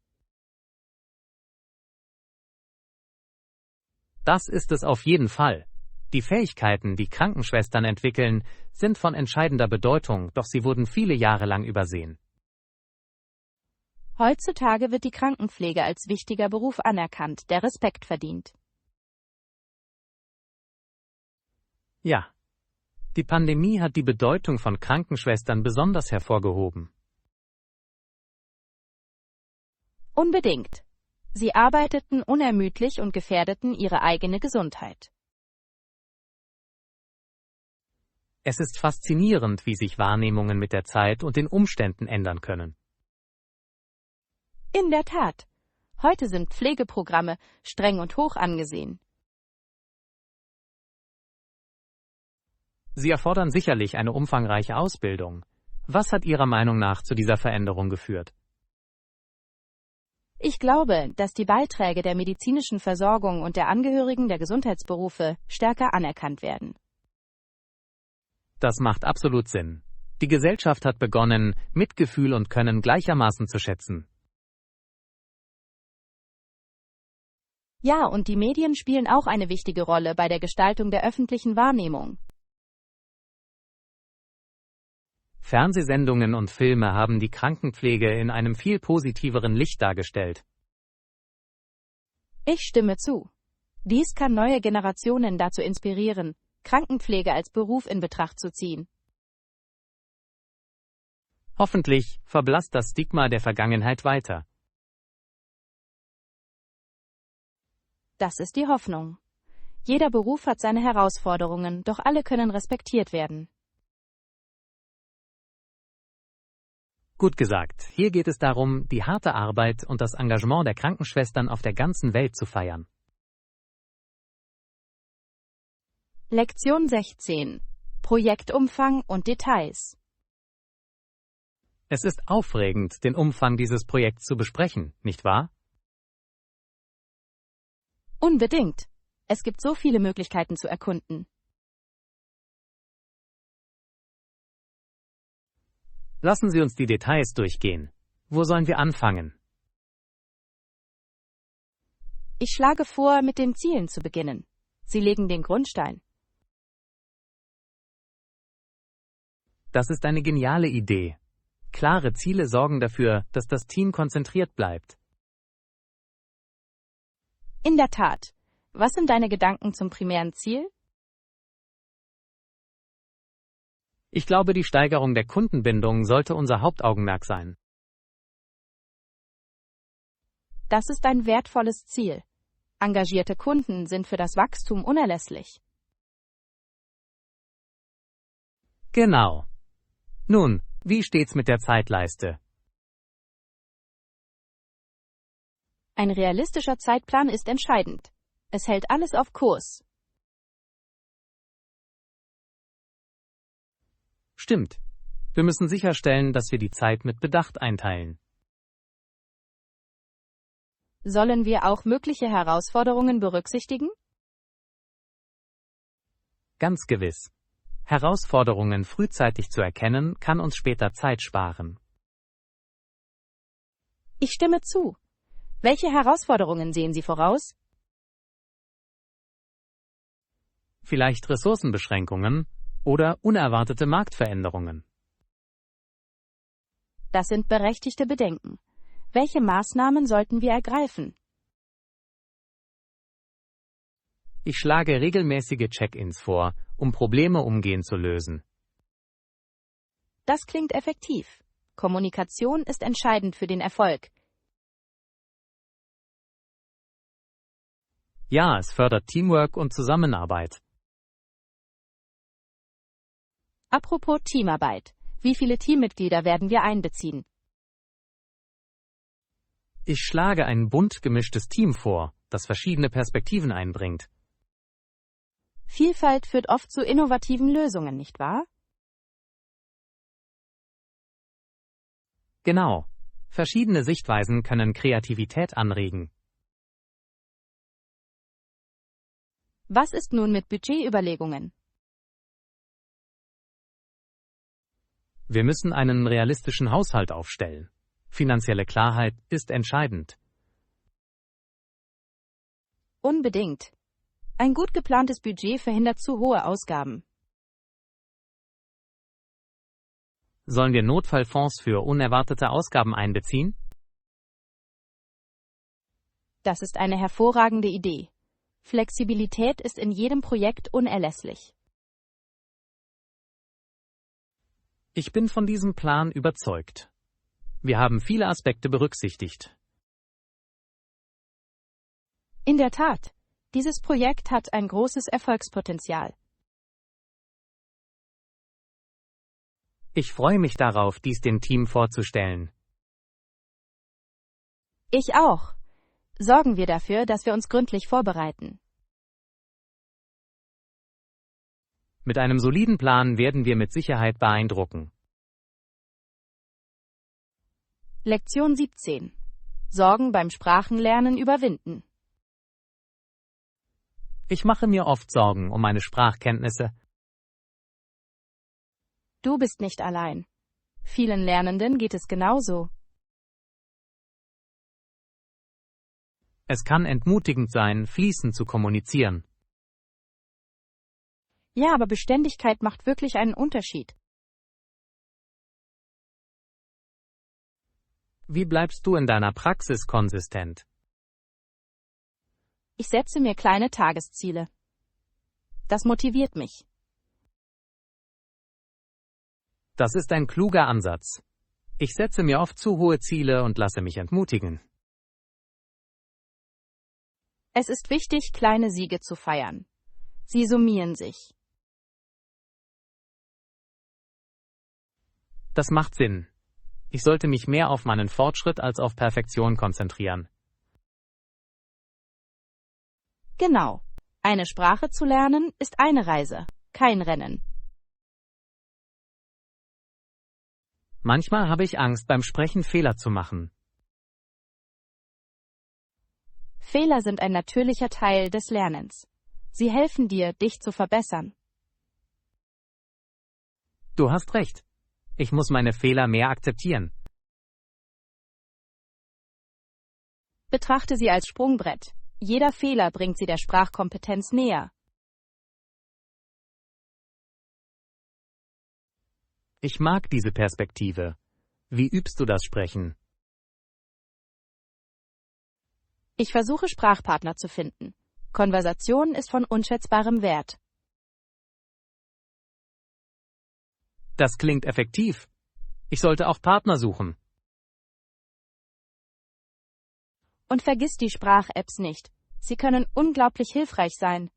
Das ist es auf jeden Fall. Die Fähigkeiten, die Krankenschwestern entwickeln, sind von entscheidender Bedeutung, doch sie wurden viele Jahre lang übersehen. Heutzutage wird die Krankenpflege als wichtiger Beruf anerkannt, der Respekt verdient. Ja. Die Pandemie hat die Bedeutung von Krankenschwestern besonders hervorgehoben. Unbedingt. Sie arbeiteten unermüdlich und gefährdeten ihre eigene Gesundheit. Es ist faszinierend, wie sich Wahrnehmungen mit der Zeit und den Umständen ändern können. In der Tat. Heute sind Pflegeprogramme streng und hoch angesehen. Sie erfordern sicherlich eine umfangreiche Ausbildung. Was hat Ihrer Meinung nach zu dieser Veränderung geführt? Ich glaube, dass die Beiträge der medizinischen Versorgung und der Angehörigen der Gesundheitsberufe stärker anerkannt werden. Das macht absolut Sinn. Die Gesellschaft hat begonnen, Mitgefühl und Können gleichermaßen zu schätzen. Ja, und die Medien spielen auch eine wichtige Rolle bei der Gestaltung der öffentlichen Wahrnehmung. Fernsehsendungen und Filme haben die Krankenpflege in einem viel positiveren Licht dargestellt. Ich stimme zu. Dies kann neue Generationen dazu inspirieren, Krankenpflege als Beruf in Betracht zu ziehen. Hoffentlich verblasst das Stigma der Vergangenheit weiter. Das ist die Hoffnung. Jeder Beruf hat seine Herausforderungen, doch alle können respektiert werden. Gut gesagt, hier geht es darum, die harte Arbeit und das Engagement der Krankenschwestern auf der ganzen Welt zu feiern. Lektion 16. Projektumfang und Details. Es ist aufregend, den Umfang dieses Projekts zu besprechen, nicht wahr? Unbedingt. Es gibt so viele Möglichkeiten zu erkunden. Lassen Sie uns die Details durchgehen. Wo sollen wir anfangen? Ich schlage vor, mit den Zielen zu beginnen. Sie legen den Grundstein. Das ist eine geniale Idee. Klare Ziele sorgen dafür, dass das Team konzentriert bleibt. In der Tat. Was sind deine Gedanken zum primären Ziel? Ich glaube, die Steigerung der Kundenbindung sollte unser Hauptaugenmerk sein. Das ist ein wertvolles Ziel. Engagierte Kunden sind für das Wachstum unerlässlich. Genau. Nun, wie steht's mit der Zeitleiste? Ein realistischer Zeitplan ist entscheidend. Es hält alles auf Kurs. Stimmt. Wir müssen sicherstellen, dass wir die Zeit mit Bedacht einteilen. Sollen wir auch mögliche Herausforderungen berücksichtigen? Ganz gewiss. Herausforderungen frühzeitig zu erkennen, kann uns später Zeit sparen. Ich stimme zu. Welche Herausforderungen sehen Sie voraus? Vielleicht Ressourcenbeschränkungen oder unerwartete Marktveränderungen. Das sind berechtigte Bedenken. Welche Maßnahmen sollten wir ergreifen? Ich schlage regelmäßige Check-ins vor, um Probleme umgehend zu lösen. Das klingt effektiv. Kommunikation ist entscheidend für den Erfolg. Ja, es fördert Teamwork und Zusammenarbeit. Apropos Teamarbeit. Wie viele Teammitglieder werden wir einbeziehen? Ich schlage ein bunt gemischtes Team vor, das verschiedene Perspektiven einbringt. Vielfalt führt oft zu innovativen Lösungen, nicht wahr? Genau. Verschiedene Sichtweisen können Kreativität anregen. Was ist nun mit Budgetüberlegungen? Wir müssen einen realistischen Haushalt aufstellen. Finanzielle Klarheit ist entscheidend. Unbedingt. Ein gut geplantes Budget verhindert zu hohe Ausgaben. Sollen wir Notfallfonds für unerwartete Ausgaben einbeziehen? Das ist eine hervorragende Idee. Flexibilität ist in jedem Projekt unerlässlich. Ich bin von diesem Plan überzeugt. Wir haben viele Aspekte berücksichtigt. In der Tat, dieses Projekt hat ein großes Erfolgspotenzial. Ich freue mich darauf, dies dem Team vorzustellen. Ich auch. Sorgen wir dafür, dass wir uns gründlich vorbereiten. Mit einem soliden Plan werden wir mit Sicherheit beeindrucken. Lektion 17. Sorgen beim Sprachenlernen überwinden. Ich mache mir oft Sorgen um meine Sprachkenntnisse. Du bist nicht allein. Vielen Lernenden geht es genauso. Es kann entmutigend sein, fließend zu kommunizieren. Ja, aber Beständigkeit macht wirklich einen Unterschied. Wie bleibst du in deiner Praxis konsistent? Ich setze mir kleine Tagesziele. Das motiviert mich. Das ist ein kluger Ansatz. Ich setze mir oft zu hohe Ziele und lasse mich entmutigen. Es ist wichtig, kleine Siege zu feiern. Sie summieren sich. Das macht Sinn. Ich sollte mich mehr auf meinen Fortschritt als auf Perfektion konzentrieren. Genau. Eine Sprache zu lernen ist eine Reise, kein Rennen. Manchmal habe ich Angst, beim Sprechen Fehler zu machen. Fehler sind ein natürlicher Teil des Lernens. Sie helfen dir, dich zu verbessern. Du hast recht. Ich muss meine Fehler mehr akzeptieren. Betrachte sie als Sprungbrett. Jeder Fehler bringt sie der Sprachkompetenz näher. Ich mag diese Perspektive. Wie übst du das Sprechen? Ich versuche Sprachpartner zu finden. Konversation ist von unschätzbarem Wert. Das klingt effektiv. Ich sollte auch Partner suchen. Und vergiss die Sprach-Apps nicht. Sie können unglaublich hilfreich sein.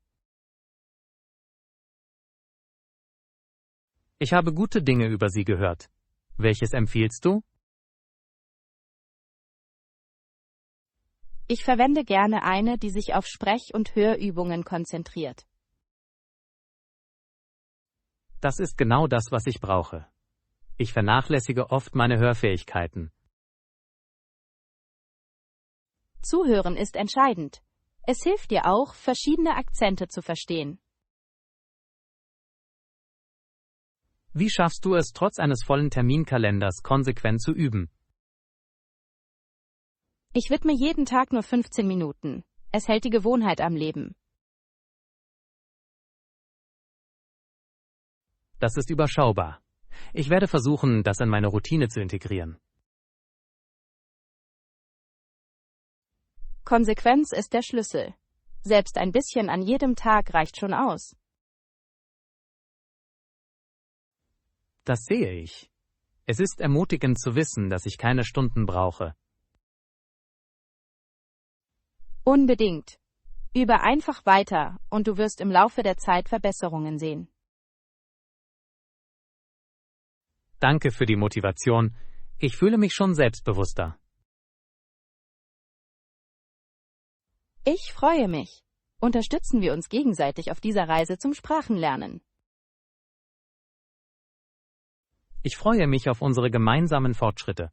Ich habe gute Dinge über sie gehört. Welches empfiehlst du? Ich verwende gerne eine, die sich auf Sprech- und Hörübungen konzentriert. Das ist genau das, was ich brauche. Ich vernachlässige oft meine Hörfähigkeiten. Zuhören ist entscheidend. Es hilft dir auch, verschiedene Akzente zu verstehen. Wie schaffst du es, trotz eines vollen Terminkalenders konsequent zu üben? Ich widme jeden Tag nur 15 Minuten. Es hält die Gewohnheit am Leben. Das ist überschaubar. Ich werde versuchen, das in meine Routine zu integrieren. Konsequenz ist der Schlüssel. Selbst ein bisschen an jedem Tag reicht schon aus. Das sehe ich. Es ist ermutigend zu wissen, dass ich keine Stunden brauche. Unbedingt. Übe einfach weiter und du wirst im Laufe der Zeit Verbesserungen sehen. Danke für die Motivation. Ich fühle mich schon selbstbewusster. Ich freue mich. Unterstützen wir uns gegenseitig auf dieser Reise zum Sprachenlernen. Ich freue mich auf unsere gemeinsamen Fortschritte.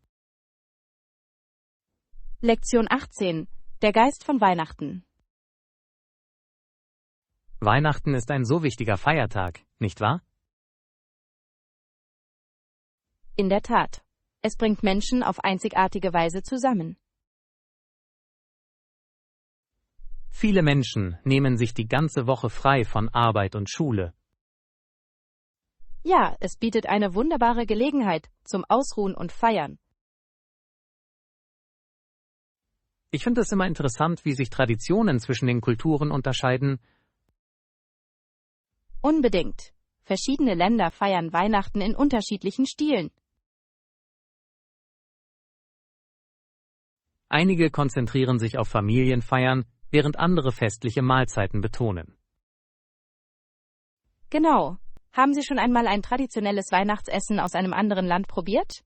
Lektion 18. Der Geist von Weihnachten. Weihnachten ist ein so wichtiger Feiertag, nicht wahr? In der Tat. Es bringt Menschen auf einzigartige Weise zusammen. Viele Menschen nehmen sich die ganze Woche frei von Arbeit und Schule. Ja, es bietet eine wunderbare Gelegenheit zum Ausruhen und Feiern. Ich finde es immer interessant, wie sich Traditionen zwischen den Kulturen unterscheiden. Unbedingt. Verschiedene Länder feiern Weihnachten in unterschiedlichen Stilen. Einige konzentrieren sich auf Familienfeiern, während andere festliche Mahlzeiten betonen. Genau. Haben Sie schon einmal ein traditionelles Weihnachtsessen aus einem anderen Land probiert?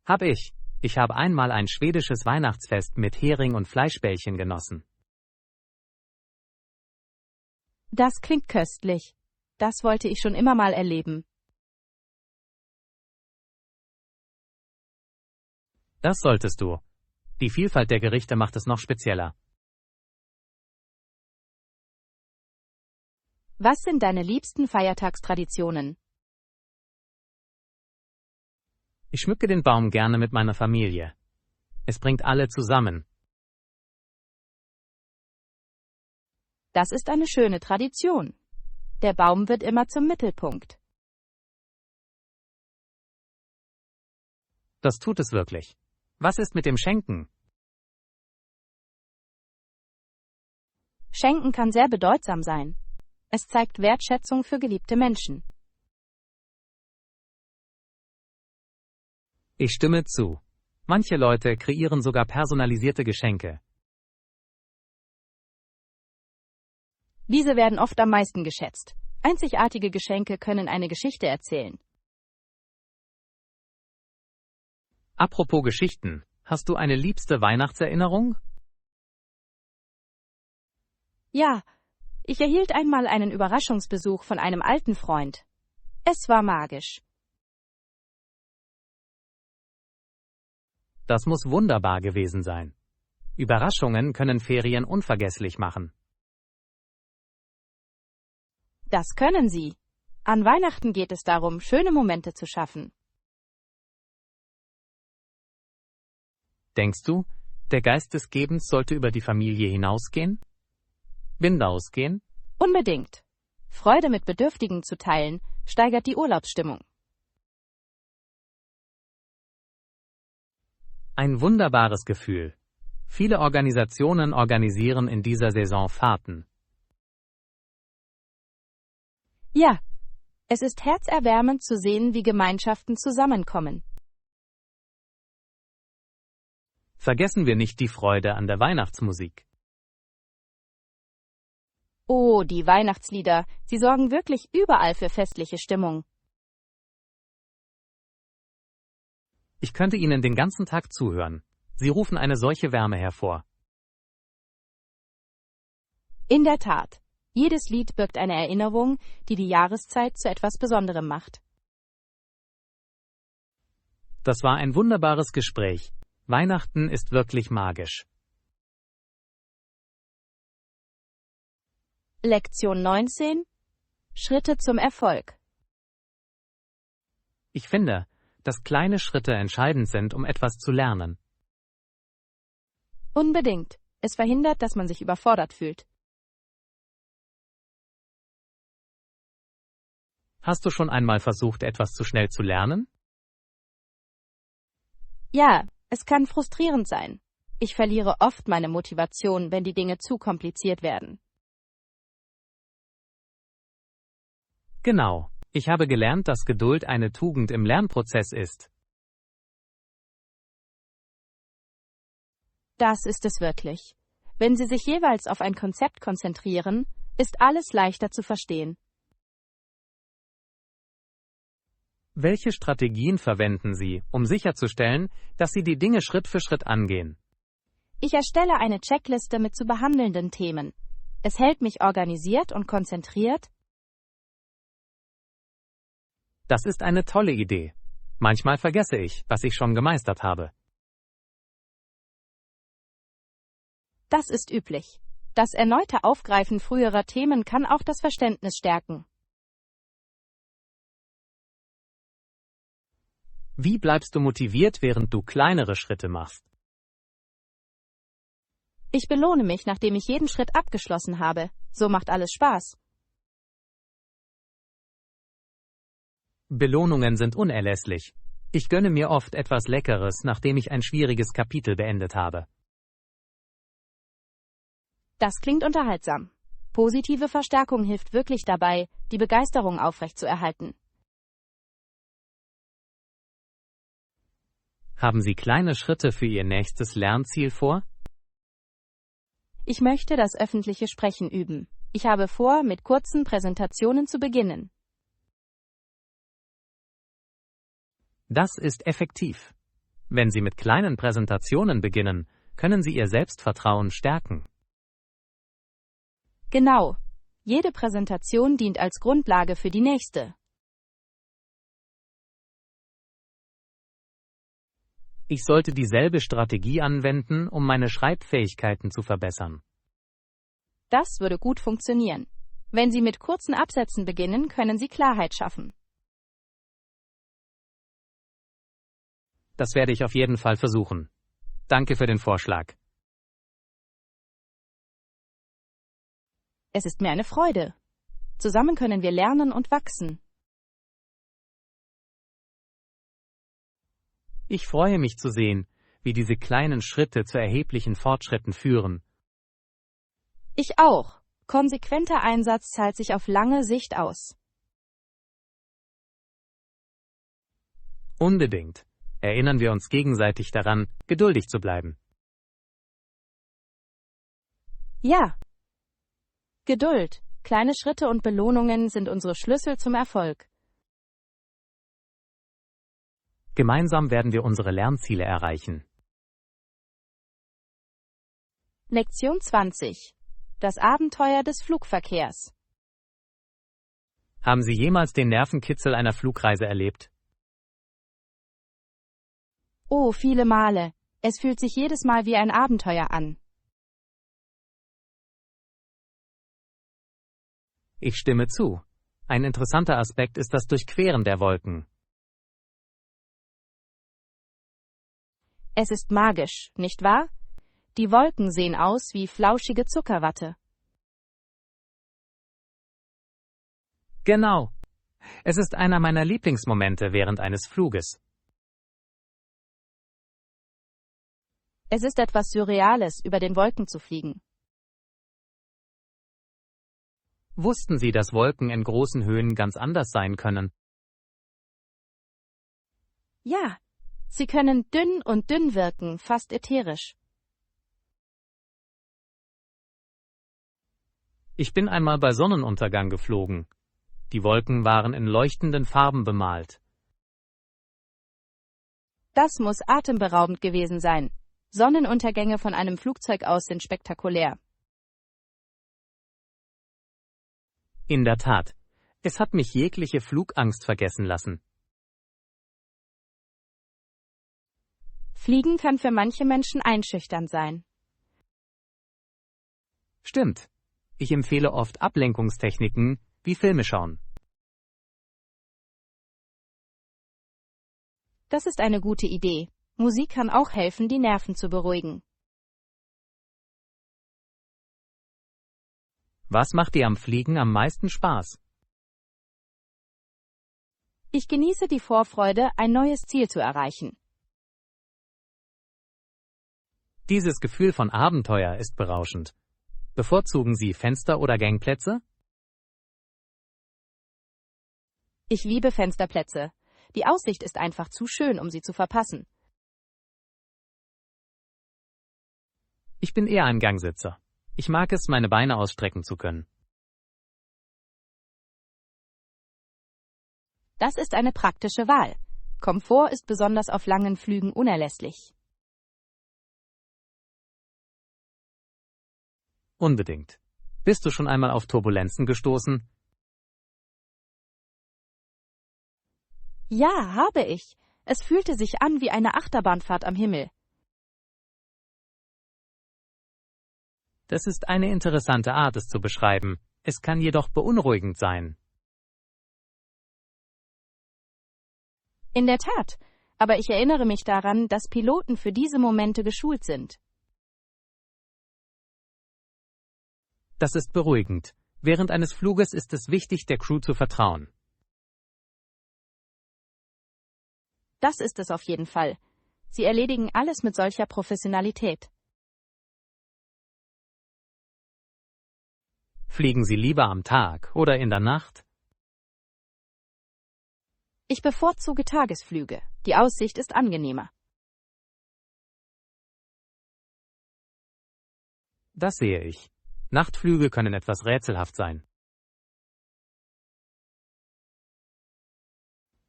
Hab ich. Ich habe einmal ein schwedisches Weihnachtsfest mit Hering und Fleischbällchen genossen. Das klingt köstlich. Das wollte ich schon immer mal erleben. Das solltest du. Die Vielfalt der Gerichte macht es noch spezieller. Was sind deine liebsten Feiertagstraditionen? Ich schmücke den Baum gerne mit meiner Familie. Es bringt alle zusammen. Das ist eine schöne Tradition. Der Baum wird immer zum Mittelpunkt. Das tut es wirklich. Was ist mit dem Schenken? Schenken kann sehr bedeutsam sein. Es zeigt Wertschätzung für geliebte Menschen. Ich stimme zu. Manche Leute kreieren sogar personalisierte Geschenke. Diese werden oft am meisten geschätzt. Einzigartige Geschenke können eine Geschichte erzählen. Apropos Geschichten, hast du eine liebste Weihnachtserinnerung? Ja, ich erhielt einmal einen Überraschungsbesuch von einem alten Freund. Es war magisch. Das muss wunderbar gewesen sein. Überraschungen können Ferien unvergesslich machen. Das können sie. An Weihnachten geht es darum, schöne Momente zu schaffen. Denkst du, der Geist des Gebens sollte über die Familie hinausgehen? Ausgehen? Unbedingt. Freude mit Bedürftigen zu teilen, steigert die Urlaubsstimmung. Ein wunderbares Gefühl. Viele Organisationen organisieren in dieser Saison Fahrten. Ja, es ist herzerwärmend zu sehen, wie Gemeinschaften zusammenkommen. Vergessen wir nicht die Freude an der Weihnachtsmusik. Oh, die Weihnachtslieder, sie sorgen wirklich überall für festliche Stimmung. Ich könnte Ihnen den ganzen Tag zuhören. Sie rufen eine solche Wärme hervor. In der Tat. Jedes Lied birgt eine Erinnerung, die die Jahreszeit zu etwas Besonderem macht. Das war ein wunderbares Gespräch. Weihnachten ist wirklich magisch. Lektion 19. Schritte zum Erfolg. Ich finde, dass kleine Schritte entscheidend sind, um etwas zu lernen. Unbedingt. Es verhindert, dass man sich überfordert fühlt. Hast du schon einmal versucht, etwas zu schnell zu lernen? Ja, es kann frustrierend sein. Ich verliere oft meine Motivation, wenn die Dinge zu kompliziert werden. Genau. Ich habe gelernt, dass Geduld eine Tugend im Lernprozess ist. Das ist es wirklich. Wenn Sie sich jeweils auf ein Konzept konzentrieren, ist alles leichter zu verstehen. Welche Strategien verwenden Sie, um sicherzustellen, dass Sie die Dinge Schritt für Schritt angehen? Ich erstelle eine Checkliste mit zu behandelnden Themen. Es hält mich organisiert und konzentriert. Das ist eine tolle Idee. Manchmal vergesse ich, was ich schon gemeistert habe. Das ist üblich. Das erneute Aufgreifen früherer Themen kann auch das Verständnis stärken. Wie bleibst du motiviert, während du kleinere Schritte machst? Ich belohne mich, nachdem ich jeden Schritt abgeschlossen habe. So macht alles Spaß. Belohnungen sind unerlässlich. Ich gönne mir oft etwas Leckeres, nachdem ich ein schwieriges Kapitel beendet habe. Das klingt unterhaltsam. Positive Verstärkung hilft wirklich dabei, die Begeisterung aufrechtzuerhalten. Haben Sie kleine Schritte für Ihr nächstes Lernziel vor? Ich möchte das öffentliche Sprechen üben. Ich habe vor, mit kurzen Präsentationen zu beginnen. Das ist effektiv. Wenn Sie mit kleinen Präsentationen beginnen, können Sie Ihr Selbstvertrauen stärken. Genau. Jede Präsentation dient als Grundlage für die nächste. Ich sollte dieselbe Strategie anwenden, um meine Schreibfähigkeiten zu verbessern. Das würde gut funktionieren. Wenn Sie mit kurzen Absätzen beginnen, können Sie Klarheit schaffen. Das werde ich auf jeden Fall versuchen. Danke für den Vorschlag. Es ist mir eine Freude. Zusammen können wir lernen und wachsen. Ich freue mich zu sehen, wie diese kleinen Schritte zu erheblichen Fortschritten führen. Ich auch. Konsequenter Einsatz zahlt sich auf lange Sicht aus. Unbedingt. Erinnern wir uns gegenseitig daran, geduldig zu bleiben. Ja. Geduld, kleine Schritte und Belohnungen sind unsere Schlüssel zum Erfolg. Gemeinsam werden wir unsere Lernziele erreichen. Lektion 20. Das Abenteuer des Flugverkehrs. Haben Sie jemals den Nervenkitzel einer Flugreise erlebt? Oh, viele Male. Es fühlt sich jedes Mal wie ein Abenteuer an. Ich stimme zu. Ein interessanter Aspekt ist das Durchqueren der Wolken. Es ist magisch, nicht wahr? Die Wolken sehen aus wie flauschige Zuckerwatte. Genau. Es ist einer meiner Lieblingsmomente während eines Fluges. Es ist etwas Surreales, über den Wolken zu fliegen. Wussten Sie, dass Wolken in großen Höhen ganz anders sein können? Ja, sie können dünn und dünn wirken, fast ätherisch. Ich bin einmal bei Sonnenuntergang geflogen. Die Wolken waren in leuchtenden Farben bemalt. Das muss atemberaubend gewesen sein. Sonnenuntergänge von einem Flugzeug aus sind spektakulär. In der Tat. Es hat mich jegliche Flugangst vergessen lassen. Fliegen kann für manche Menschen einschüchternd sein. Stimmt. Ich empfehle oft Ablenkungstechniken wie Filme schauen. Das ist eine gute Idee. Musik kann auch helfen, die Nerven zu beruhigen. Was macht dir am Fliegen am meisten Spaß? Ich genieße die Vorfreude, ein neues Ziel zu erreichen. Dieses Gefühl von Abenteuer ist berauschend. Bevorzugen Sie Fenster- oder Gangplätze? Ich liebe Fensterplätze. Die Aussicht ist einfach zu schön, um sie zu verpassen. Ich bin eher ein Gangsitzer. Ich mag es, meine Beine ausstrecken zu können. Das ist eine praktische Wahl. Komfort ist besonders auf langen Flügen unerlässlich. Unbedingt. Bist du schon einmal auf Turbulenzen gestoßen? Ja, habe ich. Es fühlte sich an wie eine Achterbahnfahrt am Himmel. Das ist eine interessante Art, es zu beschreiben. Es kann jedoch beunruhigend sein. In der Tat. Aber ich erinnere mich daran, dass Piloten für diese Momente geschult sind. Das ist beruhigend. Während eines Fluges ist es wichtig, der Crew zu vertrauen. Das ist es auf jeden Fall. Sie erledigen alles mit solcher Professionalität. Fliegen Sie lieber am Tag oder in der Nacht? Ich bevorzuge Tagesflüge. Die Aussicht ist angenehmer. Das sehe ich. Nachtflüge können etwas rätselhaft sein.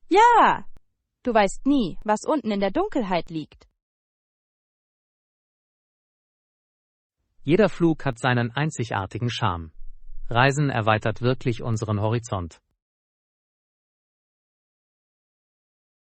Ja! Du weißt nie, was unten in der Dunkelheit liegt. Jeder Flug hat seinen einzigartigen Charme. Reisen erweitert wirklich unseren Horizont.